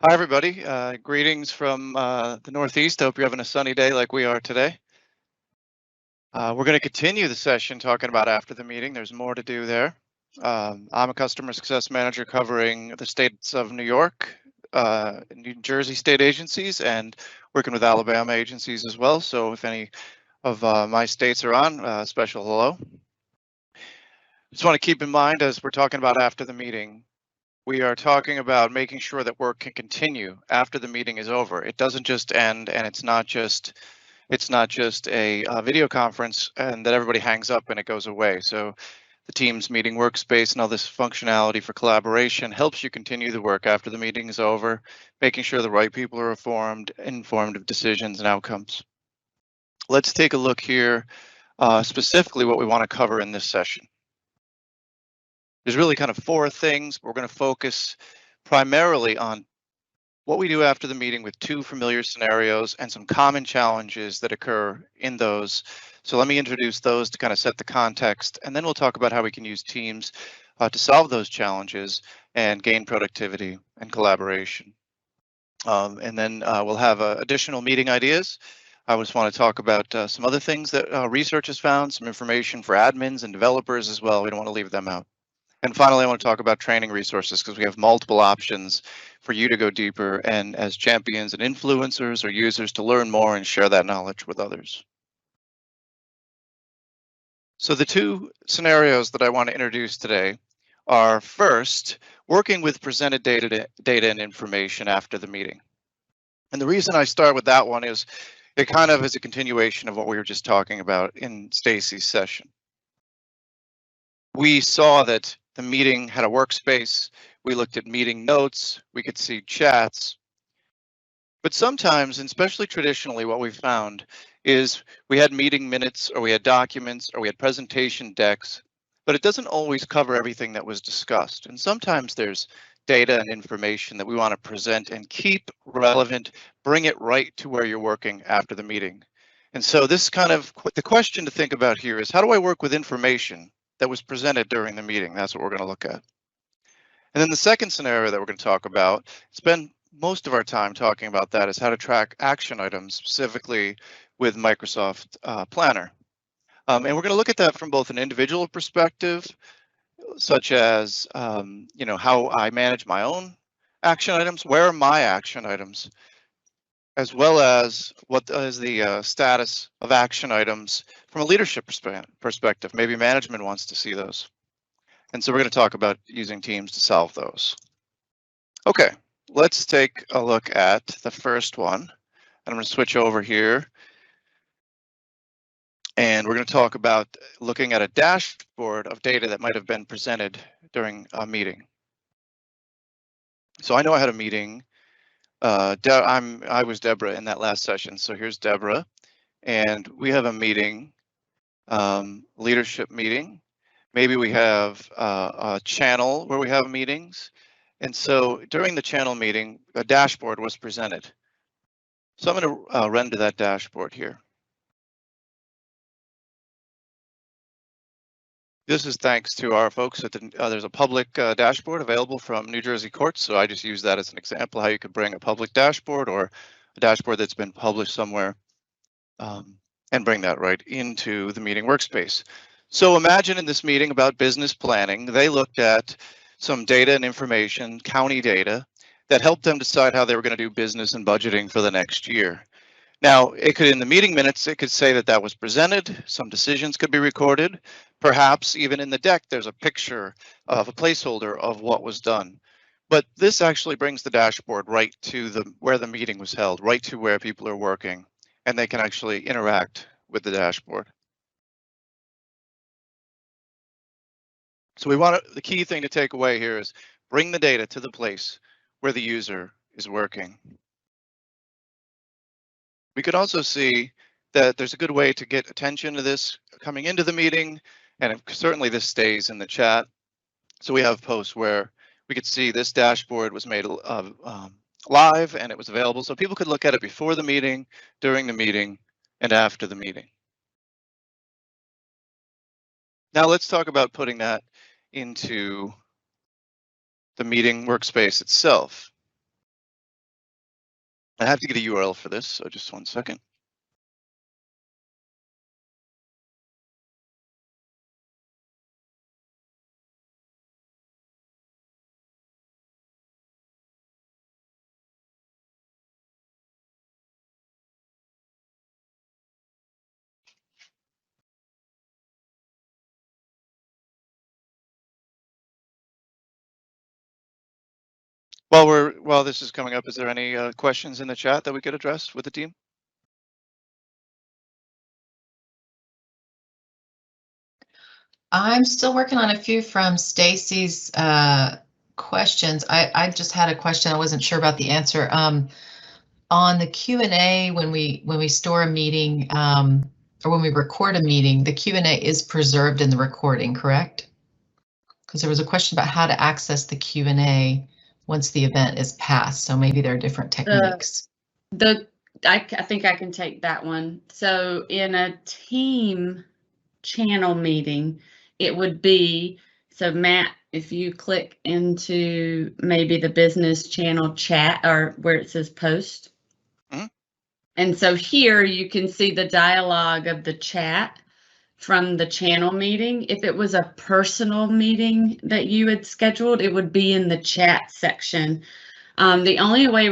Hi, everybody. Greetings from the Northeast. I hope you're having a sunny day like we are today. We're going to continue the session talking about after the meeting. There's more to do there. I'm a customer success manager covering the states of New York, New Jersey state agencies, and working with Alabama agencies as well. So if any of my states are on, special hello. Just want to keep in mind as we're talking about after the meeting, we are talking about making sure that work can continue after the meeting is over. It doesn't just end, and it's not just a video conference and that everybody hangs up and it goes away. So the Teams meeting workspace and all this functionality for collaboration helps you continue the work after the meeting is over, making sure the right people are informed of decisions and outcomes. Let's take a look here, specifically what we want to cover in this session. There's really kind of four things. We're going to focus primarily on what we do after the meeting with two familiar scenarios and some common challenges that occur in those. So let me introduce those to kind of set the context, and then we'll talk about how we can use Teams to solve those challenges and gain productivity and collaboration. And then we'll have additional meeting ideas. I just want to talk about some other things that research has found, some information for admins and developers as well. We don't want to leave them out. And finally, I want to talk about training resources because we have multiple options for you to go deeper and as champions and influencers or users to learn more and share that knowledge with others. So the two scenarios that I want to introduce today are first, working with presented data and information after the meeting. And the reason I start with that one is it kind of is a continuation of what we were just talking about in Stacy's session. We saw that the meeting had a workspace. We looked at meeting notes. We could see chats. But sometimes, and especially traditionally, what we found is we had meeting minutes or we had documents or we had presentation decks, but it doesn't always cover everything that was discussed. And sometimes there's data and information that we want to present and keep relevant, bring it right to where you're working after the meeting. And so this kind of the question to think about here is how do I work with information that was presented during the meeting? That's what we're going to look at. And then the second scenario that we're going to talk about, spend most of our time talking about that, is how to track action items, specifically with Microsoft Planner. And we're going to look at that from both an individual perspective, such as how I manage my own action items, where are my action items, as well as what is the status of action items from a leadership perspective. Maybe management wants to see those. And so we're going to talk about using Teams to solve those. Okay, let's take a look at the first one. And I'm going to switch over here. And we're going to talk about looking at a dashboard of data that might have been presented during a meeting. So I know I had a meeting. I was Deborah in that last session. So here's Deborah. And we have a meeting, leadership meeting. Maybe we have a channel where we have meetings. And so during the channel meeting, a dashboard was presented. So I'm going to render that dashboard here. This is thanks to our folks at there's a public dashboard available from New Jersey courts. So I just use that as an example how you could bring a public dashboard or a dashboard that's been published somewhere and bring that right into the meeting workspace. So imagine in this meeting about business planning, they looked at some data and information, county data, that helped them decide how they were going to do business and budgeting for the next year. Now, it could, in the meeting minutes, it could say that that was presented, some decisions could be recorded, perhaps even in the deck, there's a picture of a placeholder of what was done. But this actually brings the dashboard right to where the meeting was held, right to where people are working, and they can actually interact with the dashboard. So the key thing to take away here is bring the data to the place where the user is working. We could also see that there's a good way to get attention to this coming into the meeting, and certainly this stays in the chat. So we have posts where we could see this dashboard was made live and it was available. So people could look at it before the meeting, during the meeting, and after the meeting. Now let's talk about putting that into the meeting workspace itself. I have to get a URL for this, so just 1 second. While this is coming up, is there any questions in the chat that we could address with the team? I'm still working on a few from Stacy's questions. I just had a question. I wasn't sure about the answer. On the Q&A, when we store a meeting or when we record a meeting, the Q&A is preserved in the recording, correct? Because there was a question about how to access the Q&A once the event is passed. So maybe there are different techniques. I think I can take that one. So in a team channel meeting, it would be, so Matt, if you click into maybe the business channel chat or where it says post. Mm-hmm. And so here you can see the dialogue of the chat from the channel meeting. If it was a personal meeting that you had scheduled, it would be in the chat section. The only way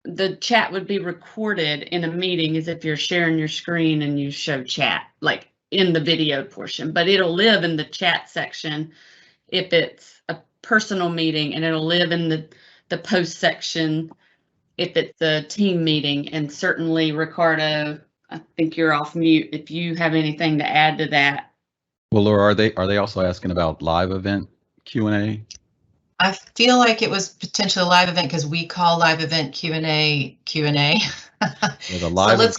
the chat would be recorded in a meeting is if you're sharing your screen and you show chat, like in the video portion, but it'll live in the chat section if it's a personal meeting, and it'll live in the post section if it's a team meeting. And certainly, Ricardo, I think you're off mute if you have anything to add to that. Well, Laura, are they also asking about live event Q&A? I feel like it was potentially a live event because we call live event Q&A. So let's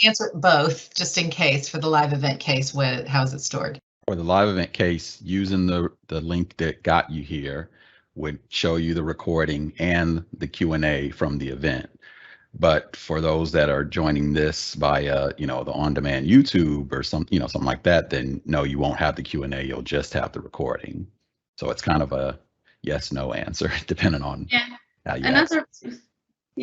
answer both just in case. For the live event case, how's it stored? For the live event case, using the link that got you here would show you the recording and the Q&A from the event. But for those that are joining this via, the on-demand YouTube or something like that, then no, you won't have the Q&A. You'll just have the recording. So it's kind of a yes/no answer, depending on how you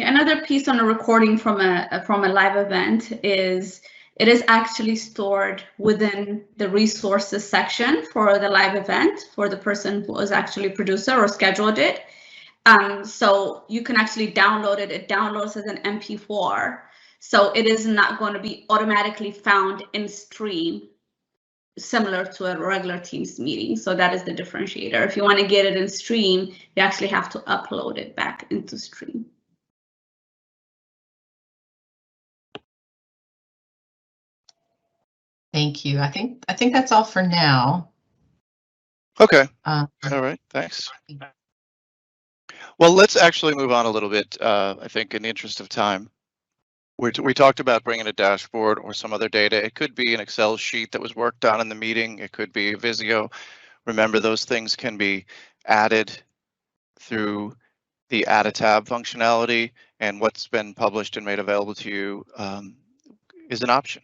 another piece on a recording from a live event is it is actually stored within the resources section for the live event for the person who is actually producer or scheduled it. So you can actually download it. It downloads as an MP4. So it is not going to be automatically found in stream, similar to a regular Teams meeting. So that is the differentiator. If you want to get it in stream, you actually have to upload it back into stream. Thank you. I think that's all for now. Okay. All right. Thanks. Well, let's actually move on a little bit. I think in the interest of time. We talked about bringing a dashboard or some other data. It could be an Excel sheet that was worked on in the meeting. It could be a Visio. Remember, those things can be added through the add a tab functionality, and what's been published and made available to you is an option.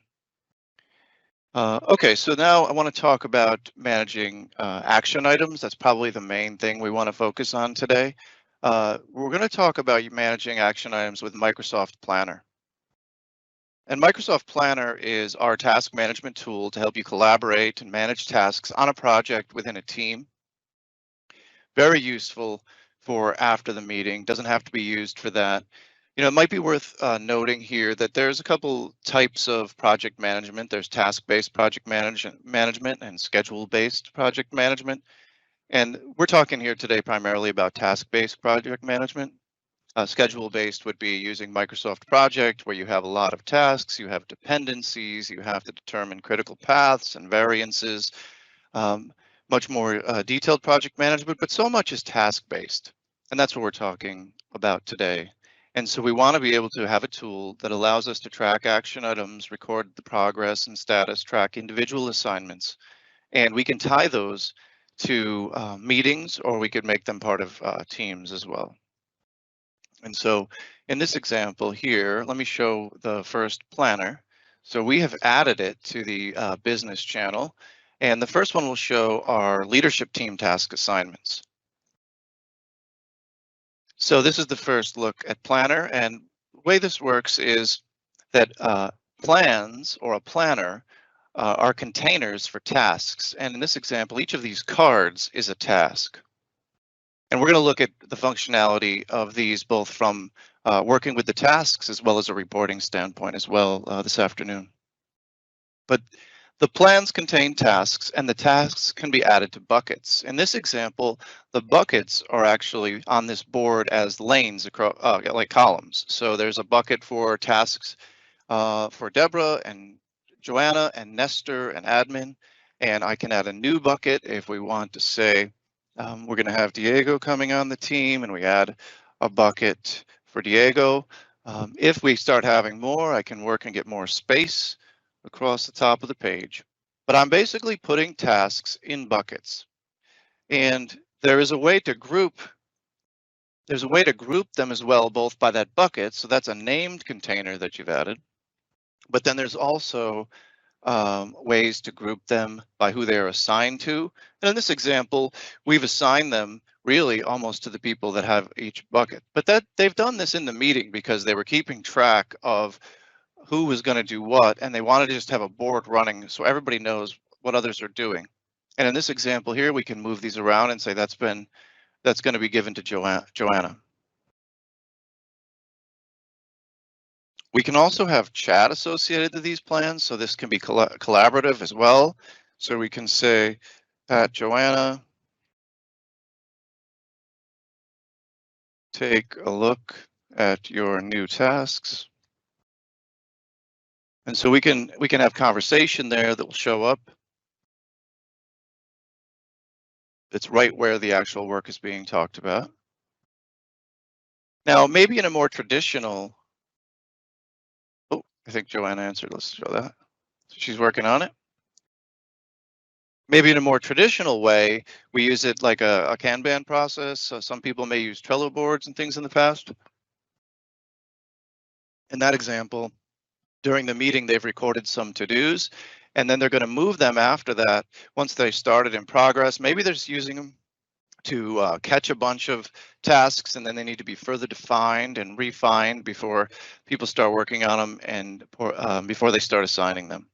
Okay, so now I want to talk about managing action items. That's probably the main thing we want to focus on today. We're going to talk about managing action items with Microsoft Planner. And Microsoft Planner is our task management tool to help you collaborate and manage tasks on a project within a team. Very useful for after the meeting, doesn't have to be used for that. It might be worth noting here that there's a couple types of project management. There's task-based project management and schedule-based project management. And we're talking here today primarily about task-based project management. Schedule-based would be using Microsoft Project, where you have a lot of tasks, you have dependencies, you have to determine critical paths and variances, much more detailed project management, but so much is task-based. And that's what we're talking about today. And so we want to be able to have a tool that allows us to track action items, record the progress and status, track individual assignments, and we can tie those to meetings, or we could make them part of teams as well. And so in this example here, let me show the first planner. So we have added it to the business channel. And the first one will show our leadership team task assignments. So this is the first look at Planner, and the way this works is that plans or a planner are containers for tasks. And in this example, each of these cards is a task. And we're going to look at the functionality of these both from working with the tasks as well as a reporting standpoint as well this afternoon. But the plans contain tasks, and the tasks can be added to buckets. In this example, the buckets are actually on this board as lanes across, like columns. So there's a bucket for tasks for Deborah and Joanna and Nestor and admin, and I can add a new bucket if we want to say we're going to have Diego coming on the team, and we add a bucket for Diego. If we start having more, I can work and get more space across the top of the page. But I'm basically putting tasks in buckets, and there is a way to group. There's a way to group them as well, both by that bucket. So that's a named container that you've added. But then there's also ways to group them by who they're assigned to. And in this example, we've assigned them really almost to the people that have each bucket. But that they've done this in the meeting because they were keeping track of who was going to do what, and they wanted to just have a board running so everybody knows what others are doing. And in this example here, we can move these around and say that's going to be given to Joanna. We can also have chat associated to these plans, so this can be collaborative as well. So we can say, Joanna, take a look at your new tasks. And so we can have conversation there that will show up. It's right where the actual work is being talked about. Now, maybe in a more traditional, oh, I think Joanna answered, let's show that. She's working on it. Maybe in a more traditional way, we use it like a Kanban process. So some people may use Trello boards and things in the past. In that example, during the meeting, they've recorded some to-dos, and then they're going to move them after that. Once they started in progress, maybe they're just using them to catch a bunch of tasks, and then they need to be further defined and refined before people start working on them and before they start assigning them.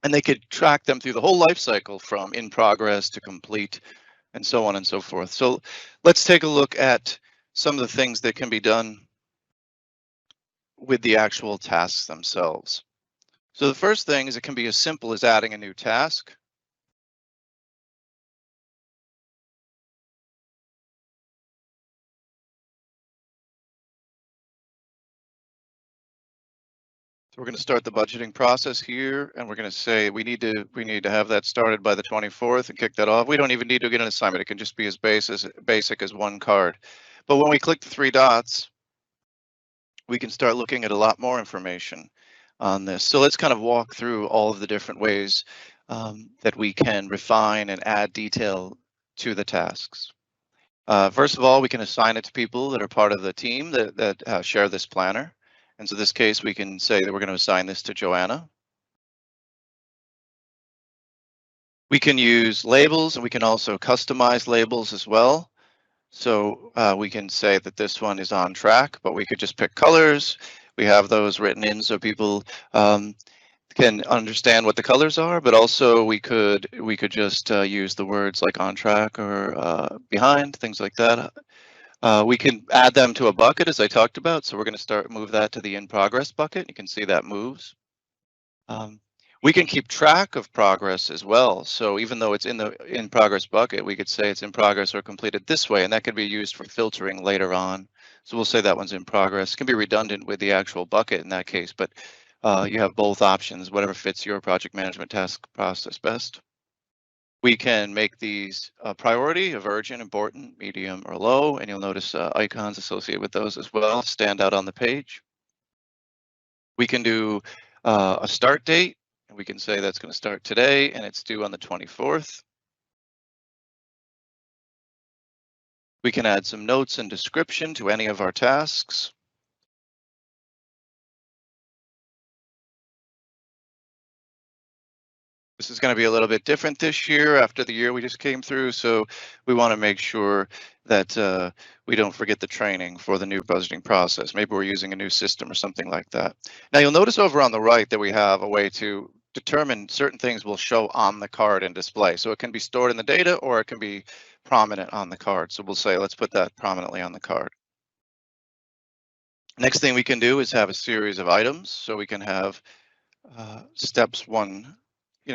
And they could track them through the whole life cycle from in progress to complete and so on and so forth. So let's take a look at some of the things that can be done with the actual tasks themselves. So the first thing is it can be as simple as adding a new task. So we're going to start the budgeting process here, and we're going to say we need to have that started by the 24th and kick that off. We don't even need to get an assignment. It can just be as basic as one card. But when we click the three dots, we can start looking at a lot more information on this. So let's kind of walk through all of the different ways that we can refine and add detail to the tasks. First of all, we can assign it to people that are part of the team that share this planner. And so in this case, we can say that we're going to assign this to Joanna. We can use labels, and we can also customize labels as well. So we can say that this one is on track, but we could just pick colors. We have those written in so people can understand what the colors are, but also we could just use the words like on track or behind, things like that. We can add them to a bucket, as I talked about. So we're going to move that to the in progress bucket. You can see that moves. We can keep track of progress as well. So even though it's in the in progress bucket, we could say it's in progress or completed this way, and that could be used for filtering later on. So we'll say that one's in progress. It can be redundant with the actual bucket in that case, but you have both options, whatever fits your project management task process best. We can make these a priority of urgent, important, medium, or low, and you'll notice icons associated with those as well stand out on the page. We can do a start date, and we can say that's going to start today and it's due on the 24th. We can add some notes and description to any of our tasks. This is going to be a little bit different this year after the year we just came through, so we want to make sure that we don't forget the training for the new budgeting process. Maybe we're using a new system or something like that. Now you'll notice over on the right that we have a way to determine certain things will show on the card and display. So it can be stored in the data or it can be prominent on the card. So we'll say, let's put that prominently on the card. Next thing we can do is have a series of items. So we can have steps one,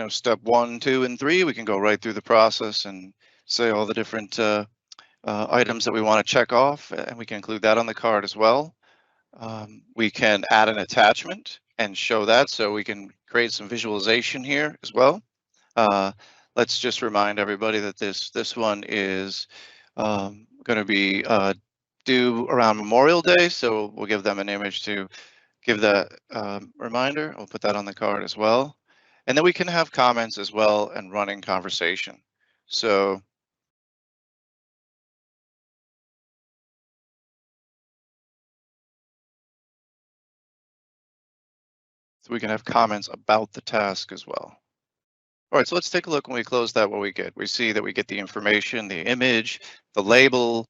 step 1, 2, and 3. We can go right through the process and say all the different items that we want to check off, and we can include that on the card as well. We can add an attachment and show that, so we can create some visualization here as well. Let's just remind everybody that this one is going to be due around Memorial Day, so we'll give them an image to give that reminder. We'll put that on the card as well. And then we can have comments as well and running conversation. So we can have comments about the task as well. All right, so let's take a look when we close that, what we get. We see that we get the information, the image, the label,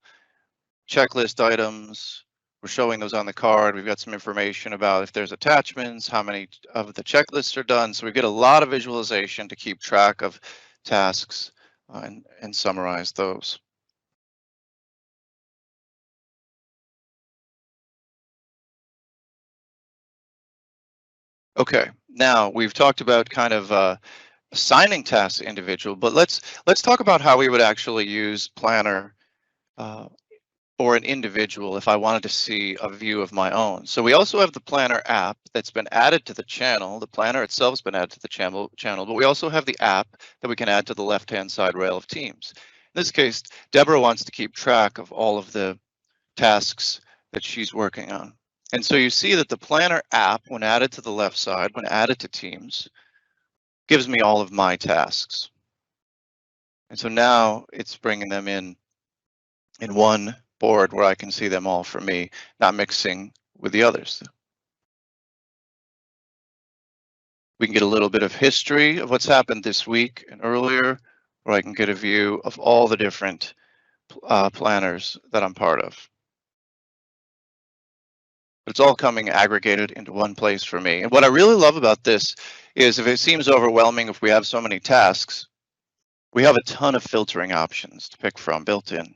checklist items. We're showing those on the card. We've got some information about if there's attachments, how many of the checklists are done. So we get a lot of visualization to keep track of tasks and summarize those. Okay, now we've talked about kind of assigning tasks to individual, but let's talk about how we would actually use Planner or an individual if I wanted to see a view of my own. So we also have the Planner app that's been added to the channel. The Planner itself has been added to the channel, but we also have the app that we can add to the left-hand side rail of Teams. In this case, Deborah wants to keep track of all of the tasks that she's working on. And so you see that the Planner app, when added to the left side, when added to Teams, gives me all of my tasks. And so now it's bringing them in one board where I can see them all for me, not mixing with the others. We can get a little bit of history of what's happened this week and earlier, or I can get a view of all the different planners that I'm part of. It's all coming aggregated into one place for me. And what I really love about this is if it seems overwhelming, if we have so many tasks, we have a ton of filtering options to pick from built in.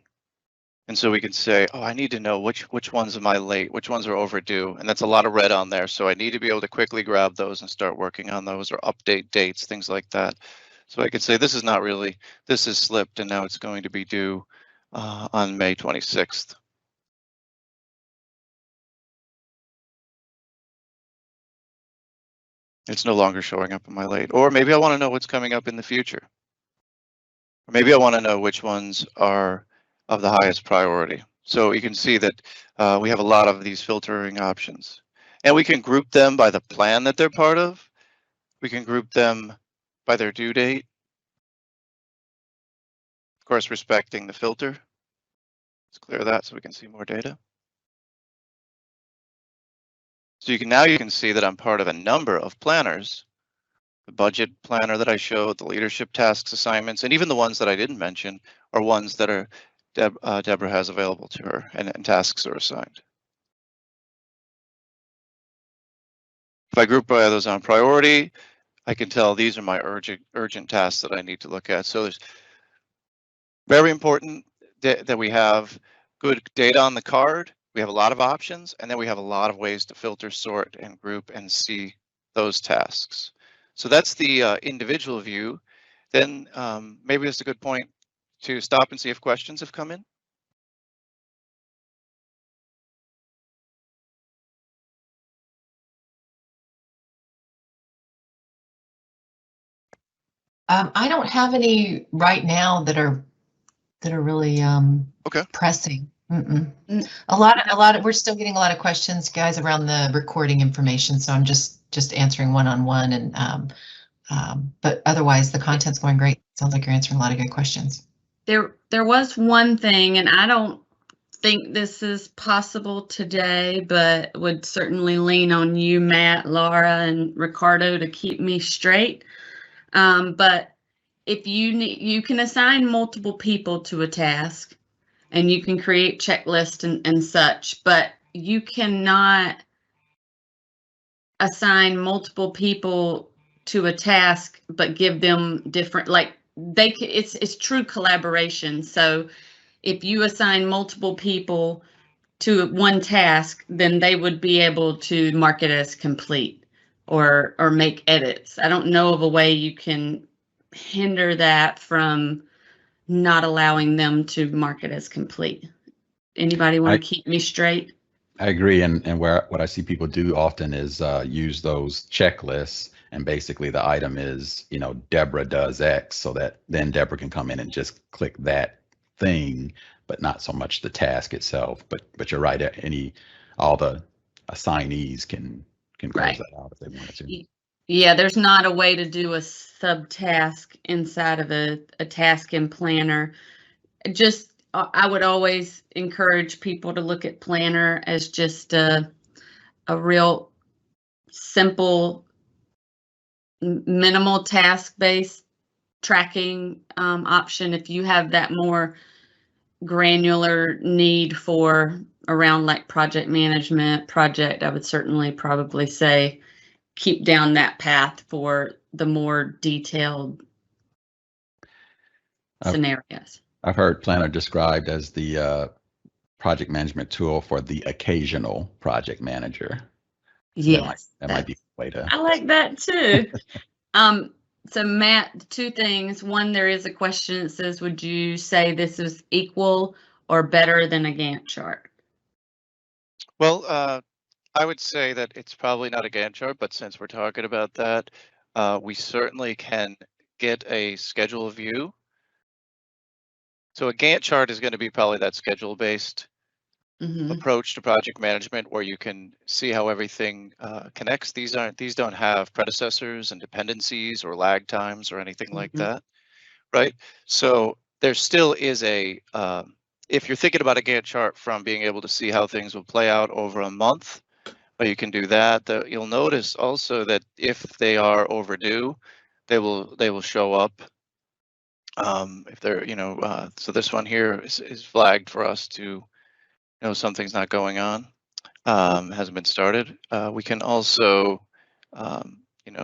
And so we can say, oh, I need to know which ones am I late, which ones are overdue. And that's a lot of red on there. So I need to be able to quickly grab those and start working on those or update dates, things like that. So I could say this is slipped and now it's going to be due on May 26th. It's no longer showing up on my late. Or maybe I want to know what's coming up in the future. Or maybe I want to know which ones are of the highest priority. So you can see that we have a lot of these filtering options. And we can group them by the plan that they're part of. We can group them by their due date. Of course, respecting the filter. Let's clear that so we can see more data. So now you can see that I'm part of a number of planners. The budget planner that I showed, the leadership tasks assignments, and even the ones that I didn't mention are ones that are Deborah has available to her and tasks are assigned. If I group by those on priority, I can tell these are my urgent tasks that I need to look at. So it's very important that we have good data on the card. We have a lot of options, and then we have a lot of ways to filter, sort, and group and see those tasks. So that's the individual view. Then maybe it's a good point to stop and see if questions have come in. I don't have any right now that are really Okay. pressing. A lot of we're still getting a lot of questions, guys, around the recording information. So I'm just answering one-on-one, and but otherwise the content's going great. Sounds like you're answering a lot of good questions. There was one thing, and I don't think this is possible today, but would certainly lean on you, Matt, Laura, and Ricardo to keep me straight. But if you can assign multiple people to a task, and you can create checklists and such, but you cannot assign multiple people to a task, but give them different, like it's true collaboration. So if you assign multiple people to one task, then they would be able to mark it as complete or make edits. I don't know of a way you can hinder that from not allowing them to mark it as complete. Anybody want to keep me straight? I agree, and what I see people do often is use those checklists, and basically the item is, Deborah does X, so that then Deborah can come in and just click that thing, but not so much the task itself. But you're right, all the assignees can close that out if they wanted to. Yeah, there's not a way to do a subtask inside of a task in Planner. Just I would always encourage people to look at Planner as just a real simple, minimal task-based tracking option. If you have that more granular need for around like project management, I would certainly probably say keep down that path for the more detailed scenarios. I've heard Planner described as the project management tool for the occasional project manager. So yes, that might be a way to. I like that too. So Matt, two things. One, there is a question that says, would you say this is equal or better than a Gantt chart? Well, I would say that it's probably not a Gantt chart, but since we're talking about that, we certainly can get a schedule view. So a Gantt chart is going to be probably that schedule-based approach to project management, where you can see how everything connects. These don't have predecessors and dependencies or lag times or anything like that, right? So there still is a if you're thinking about a Gantt chart from being able to see how things will play out over a month, but you can do that. You'll notice also that if they are overdue, they will show up. If they're, so this one here is flagged for us to know something's not going on, hasn't been started. We can also,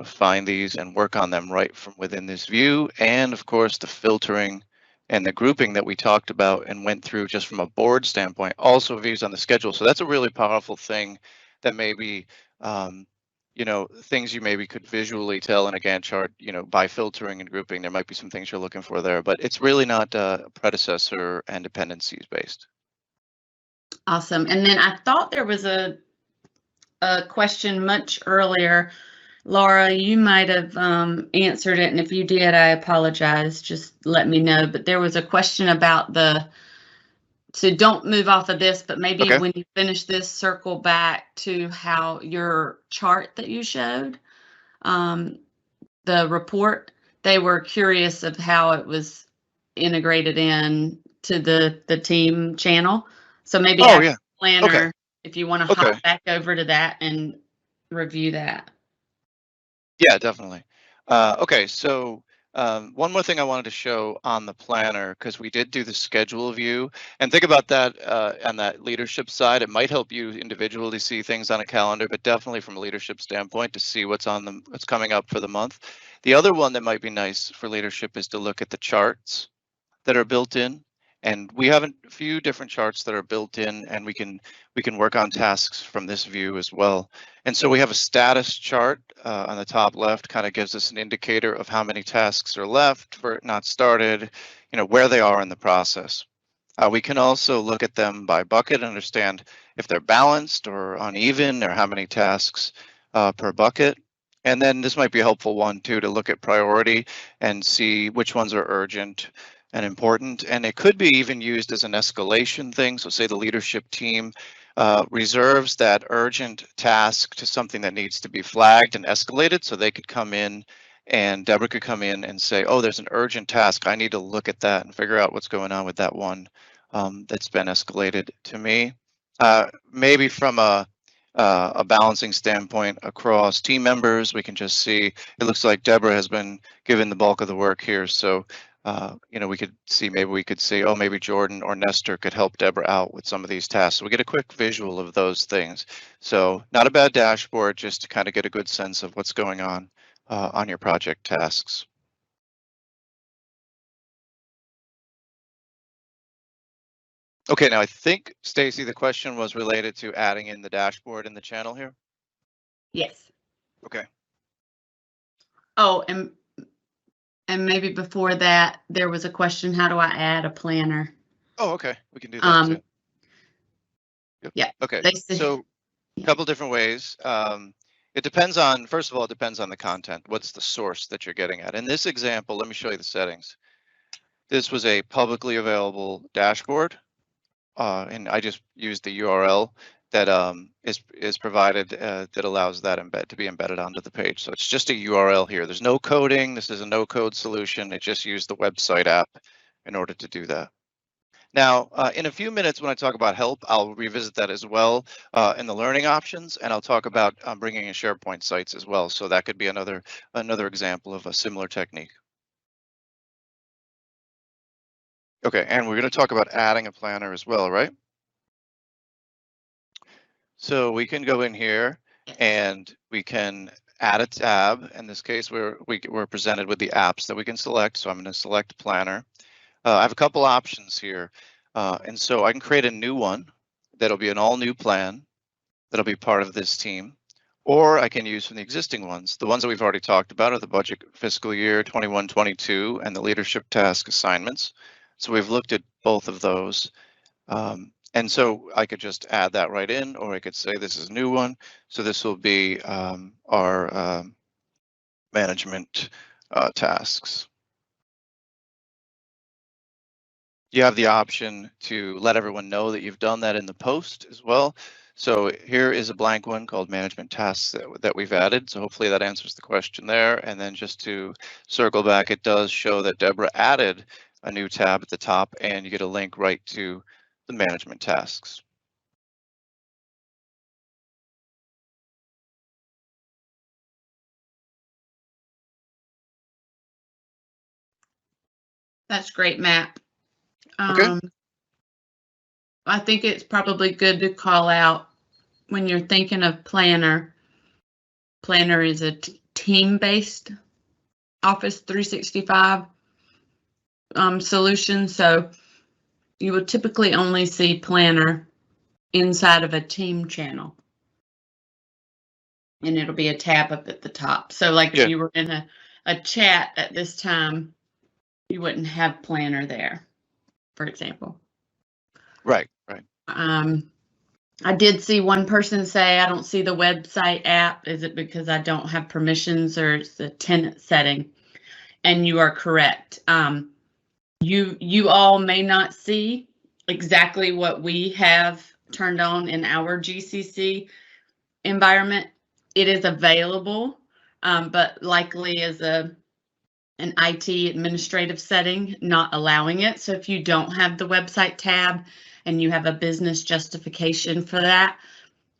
find these and work on them right from within this view. And of course, the filtering and the grouping that we talked about and went through just from a board standpoint also views on the schedule. So that's a really powerful thing that maybe, things you maybe could visually tell in a Gantt chart, by filtering and grouping. There might be some things you're looking for there, but it's really not predecessor and dependencies based. Awesome. And then I thought there was a question much earlier. Laura, you might have answered it, and if you did, I apologize. Just let me know. But there was a question about so don't move off of this, but maybe when you finish this, circle back to how your chart that you showed, the report, they were curious of how it was integrated in to the team channel. So maybe Planner, if you want to hop back over to that and review that. Yeah, definitely. Okay, so one more thing I wanted to show on the Planner, because we did do the schedule view, and think about that on that leadership side. It might help you individually see things on a calendar, but definitely from a leadership standpoint to see what's coming up for the month. The other one that might be nice for leadership is to look at the charts that are built in. And we have a few different charts that are built in, and we can work on tasks from this view as well. And so we have a status chart on the top left, kind of gives us an indicator of how many tasks are left for not started, where they are in the process. We can also look at them by bucket, understand if they're balanced or uneven, or how many tasks per bucket. And then this might be a helpful one too, to look at priority and see which ones are urgent and important. And it could be even used as an escalation thing. So say the leadership team reserves that urgent task to something that needs to be flagged and escalated, so they could come in and Deborah could come in and say, oh, there's an urgent task. I need to look at that and figure out what's going on with that one that's been escalated to me. Maybe from a a balancing standpoint across team members. We can just see, it looks like Deborah has been given the bulk of the work here. So, you know, we could see, maybe we could see, oh, maybe Jordan or Nestor could help Deborah out with some of these tasks. So we get a quick visual of those things. So not a bad dashboard, just to kind of get a good sense of what's going on your project tasks. Okay, now I think, Stacy, the question was related to adding in the dashboard in the channel here. Yes. Okay. Oh, and maybe before that, there was a question, how do I add a planner? Oh, okay, we can do that too. Yep. Yeah. Okay, They so a couple different ways. It depends on, first of all, it depends on the content. What's the source that you're getting at? In this example, let me show you the settings. This was a publicly available dashboard. And I just used the URL that is provided that allows that to be embedded onto the page. So it's just a URL here. There's no coding. This is a no-code solution. It just used the website app in order to do that. Now, in a few minutes, when I talk about help, I'll revisit that as well in the learning options, and I'll talk about bringing in SharePoint sites as well. So that could be another example of a similar technique. Okay, and we're going to talk about adding a planner as well, right? So we can go in here and we can add a tab. In this case, we're presented with the apps that we can select. So I'm going to select planner. I have a couple options here. And so I can create a new one that'll be an all new plan that'll be part of this team. Or I can use from the existing ones. The ones that we've already talked about are the budget fiscal year 21-22 and the leadership task assignments. So we've looked at both of those. And so I could just add that right in, or I could say this is a new one. So this will be our management tasks. You have the option to let everyone know that you've done that in the post as well. So here is a blank one called management tasks that we've added. So hopefully that answers the question there. And then just to circle back, it does show that Deborah added a new tab at the top, and you get a link right to the management tasks. That's great, Matt. Okay. I think it's probably good to call out when you're thinking of planner. Planner is a team-based Office 365 solution. So you will typically only see planner inside of a team channel. And it'll be a tab up at the top. So like if you were in a chat at this time, you wouldn't have planner there, for example. Right. I did see one person say, I don't see the website app. Is it because I don't have permissions, or it's the tenant setting? And you are correct. You all may not see exactly what we have turned on in our GCC environment. It is available, but likely as an IT administrative setting, not allowing it. So if you don't have the website tab and you have a business justification for that,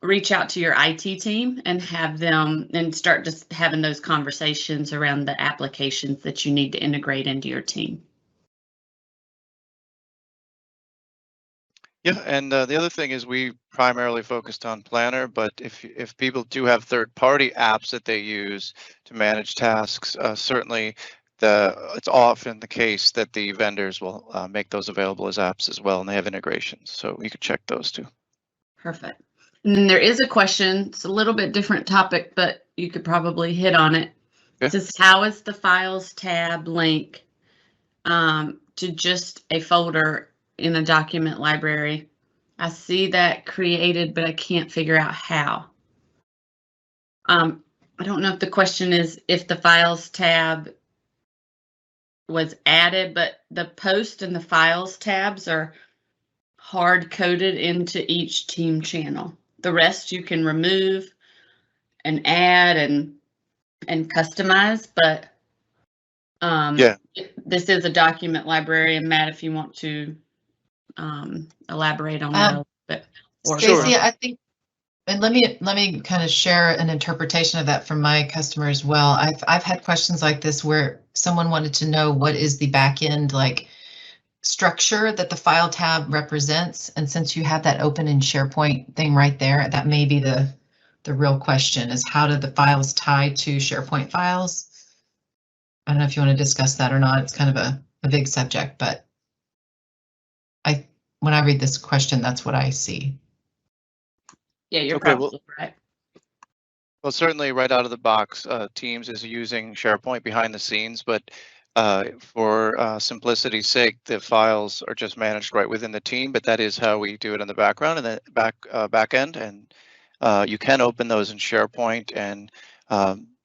reach out to your IT team and have them and start just having those conversations around the applications that you need to integrate into your team. Yeah, and the other thing is we primarily focused on Planner, but if people do have third-party apps that they use to manage tasks, certainly it's often the case that the vendors will make those available as apps as well, and they have integrations, so you could check those too. Perfect. And then there is a question. It's a little bit different topic, but you could probably hit on it. Okay. It says, how is the Files tab link to just a folder in a document library? I see that created, but I can't figure out how. I don't know if the question is if the Files tab was added, but the Post and the Files tabs are hard-coded into each team channel. The rest you can remove and add and customize, but this is a document library. And Matt, if you want to elaborate on that a little bit. Stacey, I think And let me kind of share an interpretation of that from my customer as well. I've had questions like this where someone wanted to know what is the back end like structure that the file tab represents. And since you have that open in SharePoint thing right there, that may be the real question is how do the files tie to SharePoint files? I don't know if you want to discuss that or not. It's kind of a big subject, but when I read this question, that's what I see. Yeah, you're Okay, probably right. Well, certainly right out of the box, Teams is using SharePoint behind the scenes, but for simplicity's sake, the files are just managed right within the team, but that is how we do it in the background and the back end. And you can open those in SharePoint and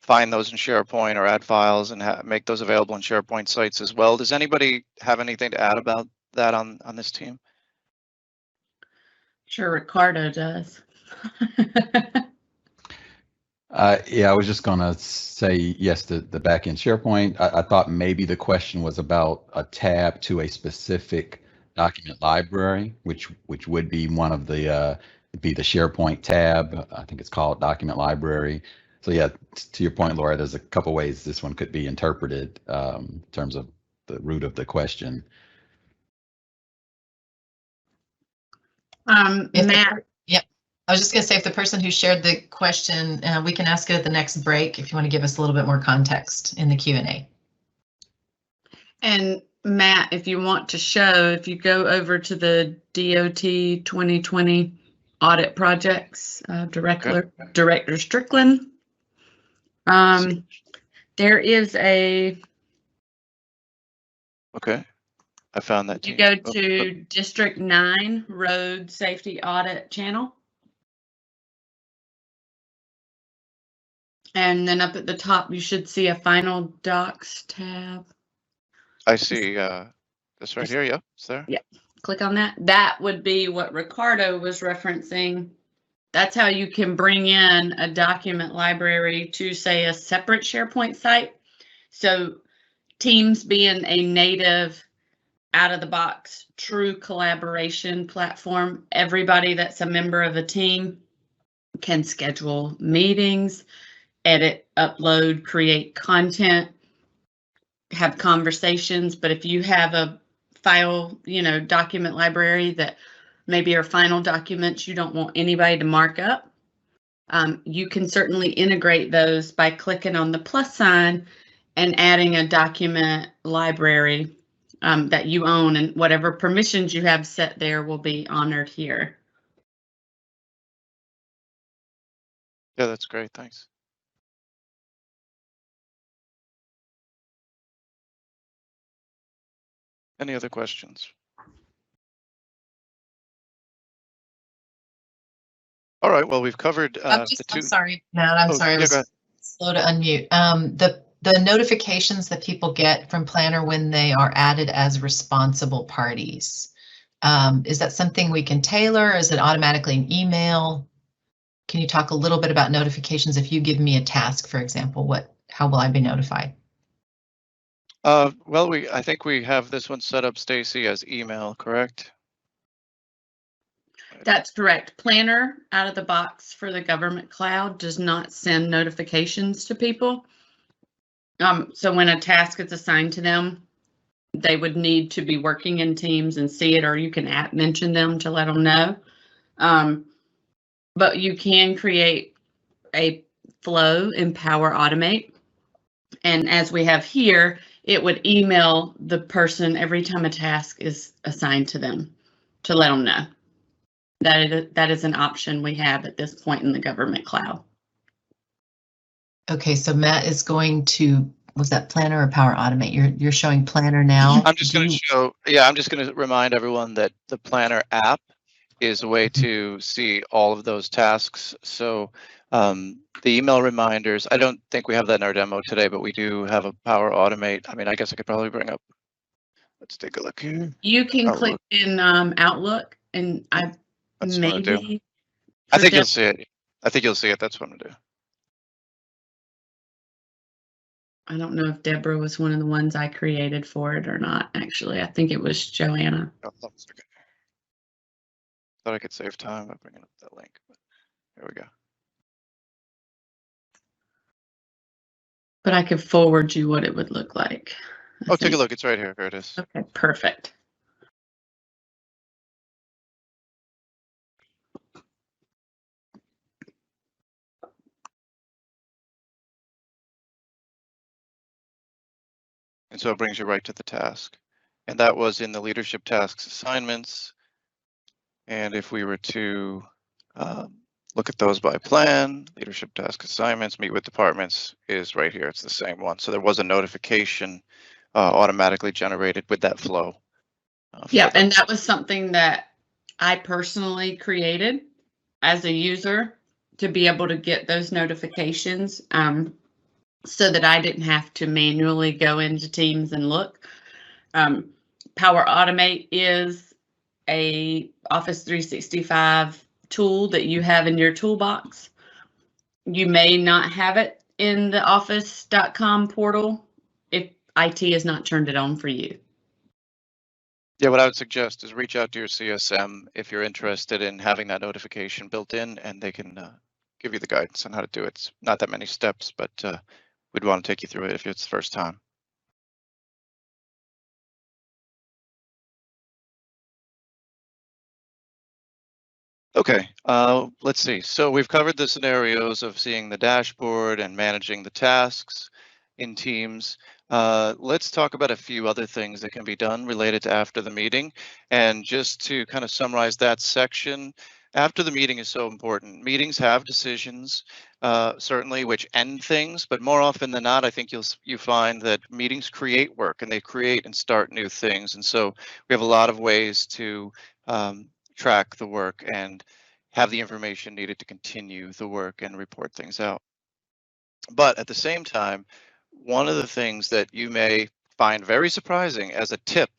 find those in SharePoint or add files and make those available in SharePoint sites as well. Does anybody have anything to add about that on this team? Sure, Ricardo does. Yeah, I was just gonna say yes to the backend SharePoint. I thought maybe the question was about a tab to a specific document library, which would be one of the be the SharePoint tab. I think it's called document library. So yeah, to your point, Laura, there's a couple ways this one could be interpreted in terms of the root of the question. Matt. Yep. I was just going to say, if the person who shared the question, we can ask it at the next break if you want to give us a little bit more context in the Q&A. And Matt, if you want to show, if you go over to the DOT 2020 audit projects, Director Strickland, there is a. Okay, I found that. You go to District 9 Road Safety Audit channel. And then up at the top, you should see a Final Docs tab. I see this right here. Yeah, it's there. Yeah, click on that. That would be what Ricardo was referencing. That's how you can bring in a document library to, say, a separate SharePoint site. So Teams being a native, out-of-the-box, true collaboration platform, everybody that's a member of a team can schedule meetings, edit, upload, create content, have conversations. But if you have a file, document library that maybe are final documents you don't want anybody to mark up, you can certainly integrate those by clicking on the plus sign and adding a document library that you own, and whatever permissions you have set there will be honored here. Yeah, that's great. Thanks. Any other questions? All right, well, we've covered I'm sorry, Matt, I'm sorry, I was slow to unmute. The notifications that people get from Planner when they are added as responsible parties, is that something we can tailor? Is it automatically an email? Can you talk a little bit about notifications? If you give me a task, for example, how will I be notified? Well, I think we have this one set up, Stacy, as email, correct? That's correct. Planner out of the box for the government cloud does not send notifications to people. So when a task is assigned to them, they would need to be working in Teams and see it, or you can mention them to let them know. But you can create a flow in Power Automate. And as we have here, it would email the person every time a task is assigned to them to let them know. That is an option we have at this point in the government cloud. Okay, so Matt is going to, was that Planner or Power Automate? You're showing Planner now. I'm just going to show, I'm just going to remind everyone that the Planner app is a way to see all of those tasks. So the email reminders, I don't think we have that in our demo today, but we do have a Power Automate. I mean, I guess I could probably bring up, let's take a look here. You can click in Outlook, and That's what I do. I think you'll see it. I think you'll see it. That's what I'm gonna do. I don't know if Deborah was one of the ones I created for it or not. Actually, I think it was Joanna. Oh, thought I could save time by bringing up that link. But here we But I could forward you what it would look like. Oh, take a look. It's right here. Here it is. Okay, perfect. And so it brings you right to the task. And that was in the leadership tasks assignments. And if we were to look at those by plan, leadership task assignments, meet with departments is right here. It's the same one. So there was a notification automatically generated with that flow. Yeah, and that was something that I personally created as a user to be able to get those notifications so that I didn't have to manually go into Teams and look. Power Automate is a Office 365 tool that you have in your toolbox. You may not have it in the office.com portal if IT has not turned it on for you. Yeah, what I would suggest is reach out to your CSM if you're interested in having that notification built in, and they can give you the guidance on how to do it. It's not that many steps, but we'd want to take you through it if it's the first time. Okay, let's see. So we've covered the scenarios of seeing the dashboard and managing the tasks in Teams. Let's talk about a few other things that can be done related to after the meeting. And just to kind of summarize that section, after the meeting is so important. Meetings have decisions, certainly, which end things, but more often than not, I think you find that meetings create work and they create and start new things. And so we have a lot of ways to track the work and have the information needed to continue the work and report things out. But at the same time, one of the things that you may find very surprising as a tip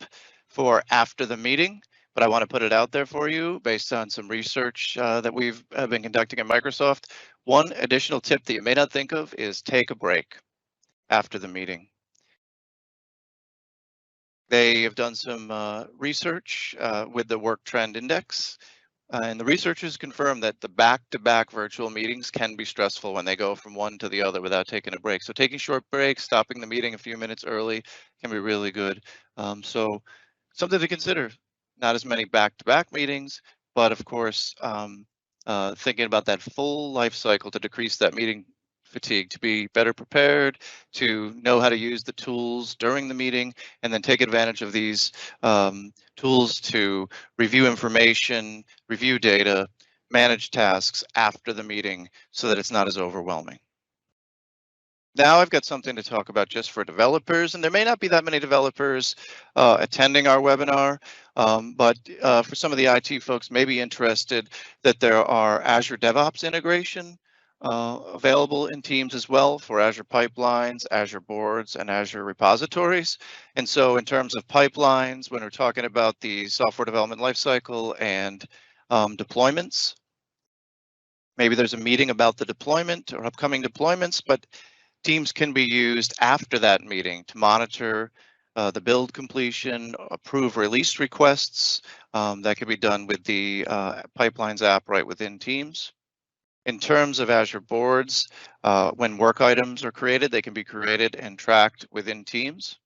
for after the meeting, but I want to put it out there for you based on some research that we've been conducting at Microsoft. One additional tip that you may not think of is take a break after the meeting. They have done some research with the Work Trend Index, and the researchers confirm that the back-to-back virtual meetings can be stressful when they go from one to the other without taking a break. So taking short breaks, stopping the meeting a few minutes early can be really good. So something to consider. Not as many back-to-back meetings, but of course, thinking about that full life cycle to decrease that meeting fatigue, to be better prepared, to know how to use the tools during the meeting, and then take advantage of these tools to review information, review data, manage tasks after the meeting so that it's not as overwhelming. Now I've got something to talk about just for developers, and there may not be that many developers attending our webinar, but for some of the IT folks may be interested that there are Azure DevOps integration available in Teams as well for Azure pipelines, Azure boards, and Azure repositories. And so in terms of pipelines, when we're talking about the software development lifecycle and deployments, maybe there's a meeting about the deployment or upcoming deployments, but Teams can be used after that meeting to monitor the build completion, approve release requests. That can be done with the Pipelines app right within Teams. In terms of Azure boards, when work items are created, they can be created and tracked within Teams.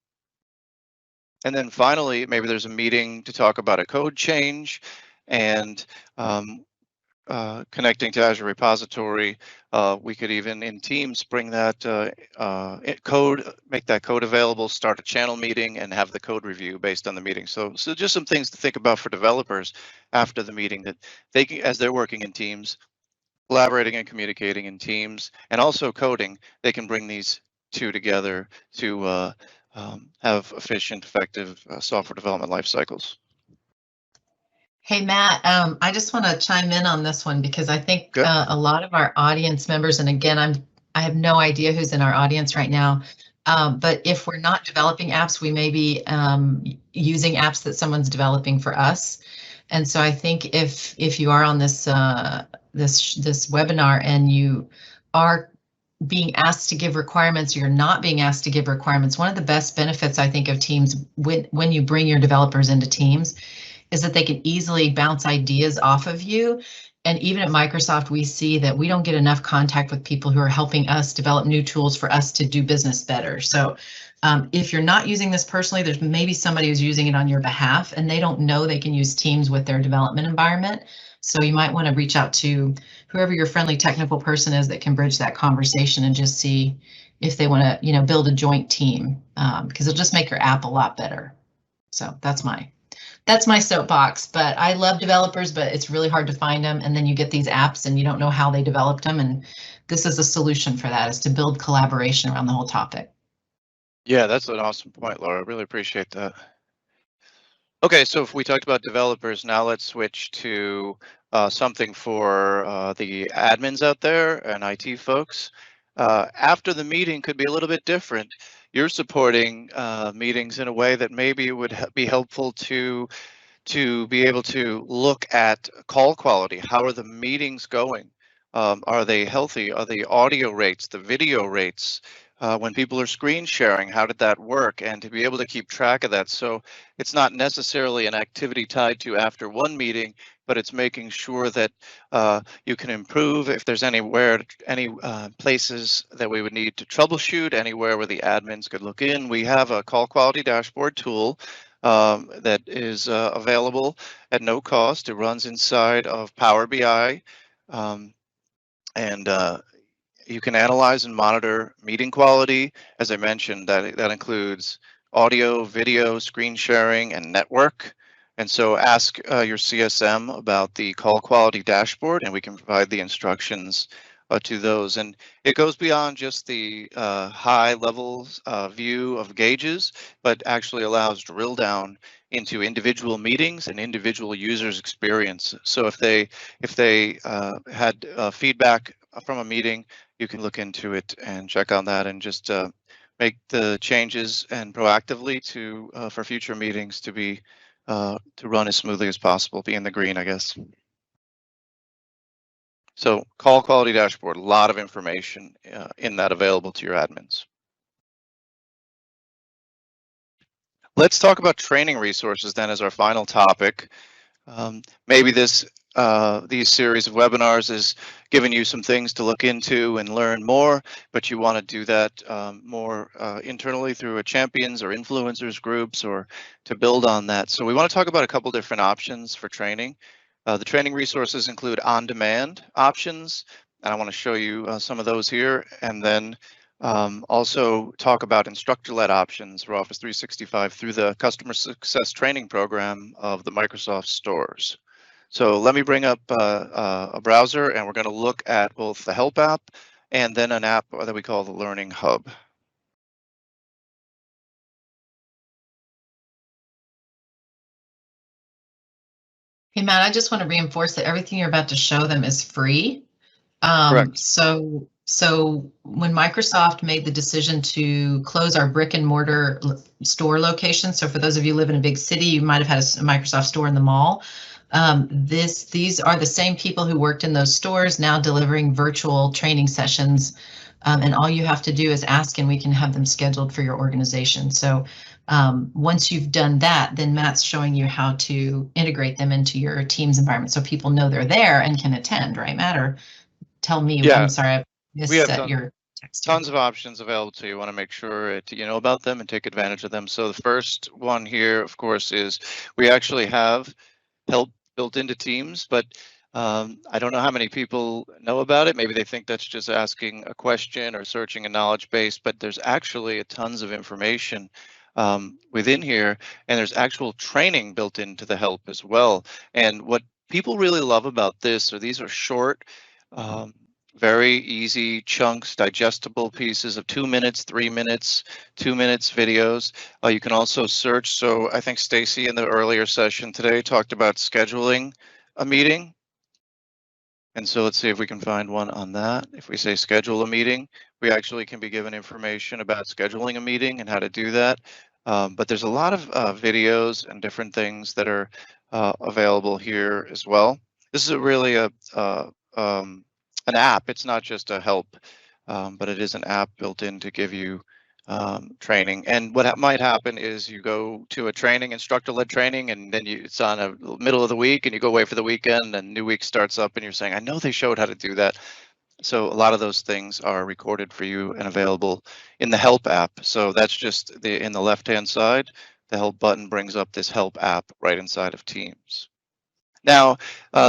And then finally, maybe there's a meeting to talk about a code change and connecting to Azure repository. We could even in Teams bring that code, make that code available, start a channel meeting and have the code review based on the meeting. So just some things to think about for developers after the meeting that they can, as they're working in Teams, collaborating and communicating in Teams, and also coding, they can bring these two together to have efficient, effective software development life cycles. Hey, Matt, I just want to chime in on this one because I think a lot of our audience members, and again, I have no idea who's in our audience right now, but if we're not developing apps, we may be using apps that someone's developing for us. And so I think if you are on this this webinar and you are being asked to give requirements, or you're not being asked to give requirements, one of the best benefits I think of Teams when you bring your developers into Teams is that they can easily bounce ideas off of you And even at Microsoft, we see that we don't get enough contact with people who are helping us develop new tools for us to do business better. So if you're not using this personally, there's maybe somebody who's using it on your behalf and they don't know they can use Teams with their development environment. So you might want to reach out to whoever your friendly technical person is that can bridge that conversation and just see if they want to, you know, build a joint team, because it'll just make your app a lot better. So that's my soapbox. But I love developers, but it's really hard to find them. And then you get these apps and you don't know how they developed them. And this is a solution for that, is to build collaboration around the whole topic. Yeah, that's an awesome point, Laura. I really appreciate that. Okay, so if we talked about developers, now let's switch to something for the admins out there and IT folks. After the meeting could be a little bit different. You're supporting meetings in a way that maybe would be helpful to be able to look at call quality. How are the meetings going? Are they healthy? Are the audio rates, the video rates? When people are screen sharing, how did that work? And to be able to keep track of that. So it's not necessarily an activity tied to after one meeting, but it's making sure that you can improve if there's any places that we would need to troubleshoot, anywhere where the admins could look in. We have a call quality dashboard tool that is available at no cost. It runs inside of Power BI, and you can analyze and monitor meeting quality. As I mentioned, that includes audio, video, screen sharing, and network. And so ask your CSM about the call quality dashboard, and we can provide the instructions to those. And it goes beyond just the high levels view of gauges, but actually allows drill down into individual meetings and individual users' experience. So if they had feedback from a meeting, you can look into it and check on that and just make the changes and proactively to for future meetings to be to run as smoothly as possible, be in the green, I guess. So call quality dashboard, a lot of information in that available to your admins. Let's talk about training resources then as our final topic. Maybe these series of webinars is giving you some things to look into and learn more, but you want to do that more internally through a champions or influencers groups or to build on that. So we want to talk about a couple different options for training. The training resources include on-demand options, and I want to show you some of those here, and then also talk about instructor-led options for Office 365 through the Customer Success Training Program of the Microsoft stores. So let me bring up a browser, and we're going to look at both the Help app and then an app that we call the Learning Hub. Hey, Matt, I just want to reinforce that everything you're about to show them is free. Correct. So when Microsoft made the decision to close our brick and mortar store location, so for those of you who live in a big city, you might have had a Microsoft store in the mall. These are the same people who worked in those stores now delivering virtual training sessions. And all you have to do is ask and we can have them scheduled for your organization. So once you've done that, then Matt's showing you how to integrate them into your team's environment so people know they're there and can attend, right, Matt? Or tell me, yeah. I'm sorry, I misset your text. Tons of options available to you. You want to make sure you know about them and take advantage of them. So the first one here, of course, is we actually have help built into Teams, but I don't know how many people know about it. Maybe they think that's just asking a question or searching a knowledge base, but there's actually tons of information within here, and there's actual training built into the help as well. And what people really love about this, or these are short, very easy chunks, digestible pieces of 2 minutes, 3 minutes, 2 minutes videos. You can also search. So I think Stacy in the earlier session today talked about scheduling a meeting. And so let's see if we can find one on that. If we say schedule a meeting, we actually can be given information about scheduling a meeting and how to do that. But there's a lot of videos and different things that are available here as well. This is really an app. It's not just a help, but it is an app built in to give you training. And what might happen is you go to a training, instructor-led training, and then it's on a middle of the week and you go away for the weekend and new week starts up and you're saying, I know they showed how to do that. So a lot of those things are recorded for you and available in the help app. So that's just in the left-hand side, the help button brings up this help app right inside of Teams. Now,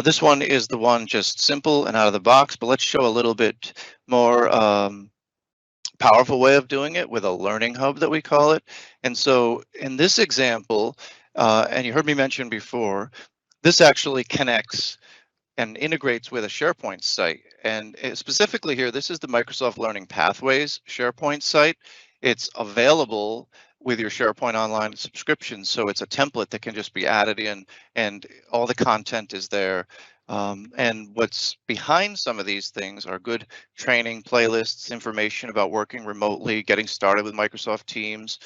this one is the one just simple and out of the box, but let's show a little bit more powerful way of doing it with a learning hub that we call it. And so in this example, and you heard me mention before, this actually connects and integrates with a SharePoint site. And specifically here, this is the Microsoft Learning Pathways SharePoint site. It's available with your SharePoint Online subscription. So it's a template that can just be added in and all the content is there. And what's behind some of these things are good training playlists, information about working remotely, getting started with Microsoft Teams.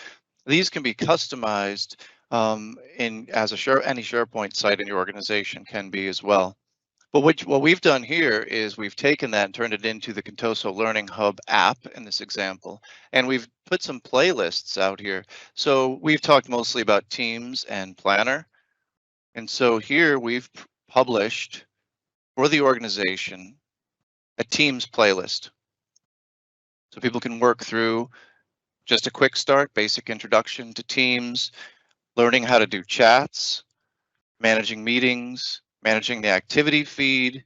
These can be customized any SharePoint site in your organization can be as well. But what we've done here is we've taken that and turned it into the Contoso Learning Hub app in this example, and we've put some playlists out here. So we've talked mostly about Teams and Planner. And so here we've published for the organization a Teams playlist. So people can work through just a quick start, basic introduction to Teams, learning how to do chats, managing meetings, managing the activity feed,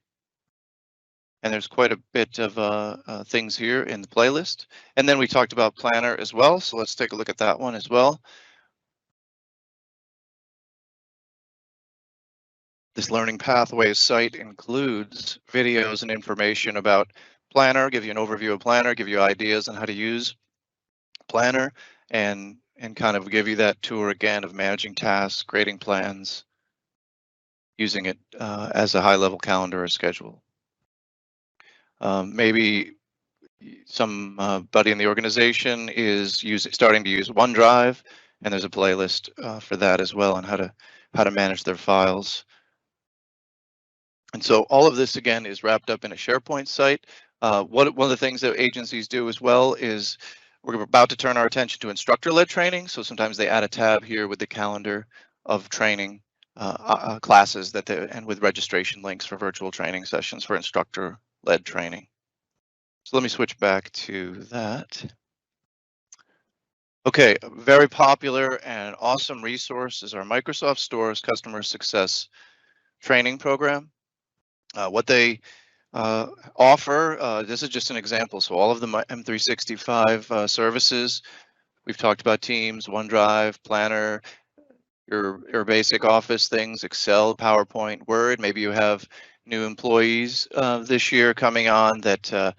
and there's quite a bit of things here in the playlist. And then we talked about Planner as well, so let's take a look at that one as well. This Learning Pathways site includes videos and information about Planner, give you an overview of Planner, give you ideas on how to use Planner, and kind of give you that tour again of managing tasks, creating plans, using it as a high-level calendar or schedule. Maybe somebody in the organization is starting to use OneDrive, and there's a playlist for that as well on how to manage their files. And so all of this again is wrapped up in a SharePoint site. One of the things that agencies do as well is we're about to turn our attention to instructor-led training. So sometimes they add a tab here with the calendar of training classes and with registration links for virtual training sessions for instructor-led training. So let me switch back to that. Okay, a very popular and awesome resource is our Microsoft Stores Customer Success Training Program. What they offer, this is just an example, so all of the M365 services, we've talked about Teams, OneDrive, Planner, your basic Office things, Excel, PowerPoint, Word. Maybe you have new employees this year coming on that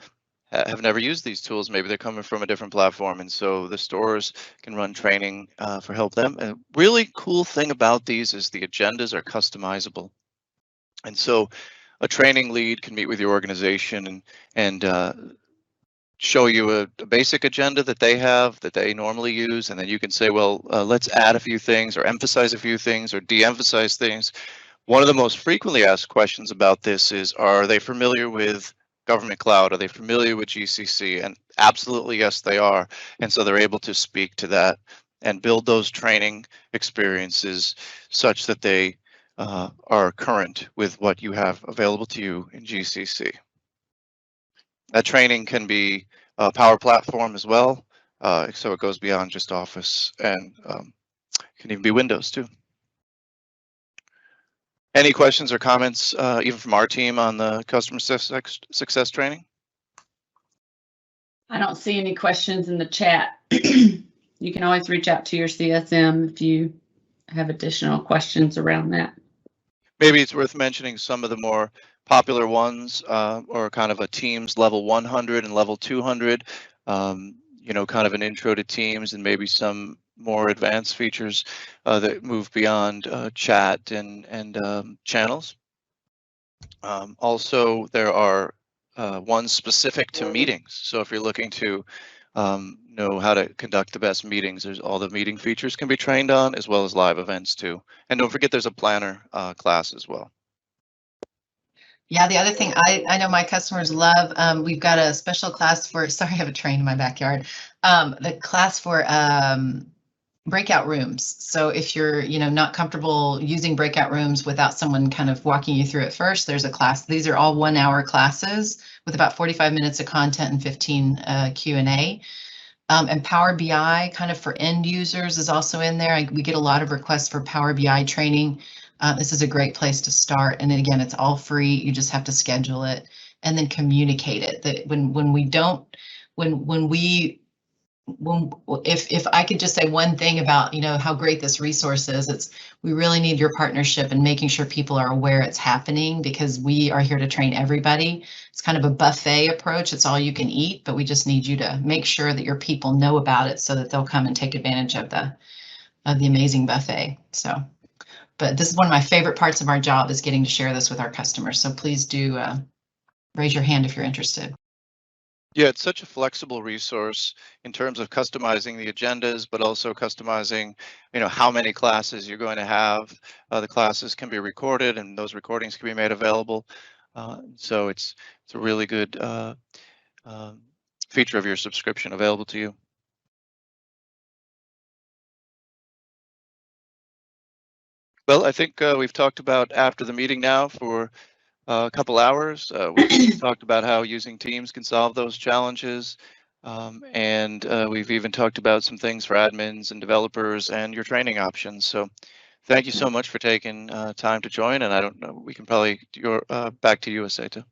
have never used these tools. Maybe they're coming from a different platform, and so the stores can run training for help them. And really cool thing about these is the agendas are customizable. And so a training lead can meet with your organization and show you a basic agenda that they have that they normally use, and then you can say, well, let's add a few things or emphasize a few things or de-emphasize things. One of the most frequently asked questions about this is, are they familiar with government cloud? Are they familiar with GCC? And absolutely, yes, they are. And so they're able to speak to that and build those training experiences such that they are current with what you have available to you in GCC. That training can be a Power Platform as well, so it goes beyond just Office, and can even be Windows too. Any questions or comments, even from our team, on the customer success training? I don't see any questions in the chat. You can always reach out to your CSM if you have additional questions around that. Maybe it's worth mentioning some of the more popular ones, or kind of a Teams level 100 and level 200, you know, kind of an intro to Teams, and maybe some more advanced features that move beyond chat and channels. Also, there are ones specific to meetings. So if you're looking to know how to conduct the best meetings, there's all the meeting features can be trained on, as well as live events too. And don't forget, there's a planner class as well. Yeah, the other thing I know my customers love, we've got a special class for, sorry, I have a train in my backyard. The class for breakout rooms. So if you're, not comfortable using breakout rooms without someone kind of walking you through it first, there's a class. These are all 1-hour classes with about 45 minutes of content and 15 Q&A. And Power BI kind of for end users is also in there. We get a lot of requests for Power BI training. This is a great place to start. And then again, it's all free. You just have to schedule it and then communicate it. That if I could just say one thing about, how great this resource is, we really need your partnership and making sure people are aware it's happening, because we are here to train everybody. It's kind of a buffet approach. It's all you can eat, but we just need you to make sure that your people know about it so that they'll come and take advantage of the amazing buffet. So, but this is one of my favorite parts of our job, is getting to share this with our customers. So please do raise your hand if you're interested. Yeah, it's such a flexible resource in terms of customizing the agendas, but also customizing, how many classes you're going to have. The classes can be recorded, and those recordings can be made available. So it's a really good feature of your subscription available to you. Well, I think we've talked about after the meeting now for a couple hours. We've talked about how using Teams can solve those challenges. And we've even talked about some things for admins and developers and your training options. So thank you so much for taking time to join. And I don't know, we can probably, back to you, Aseta.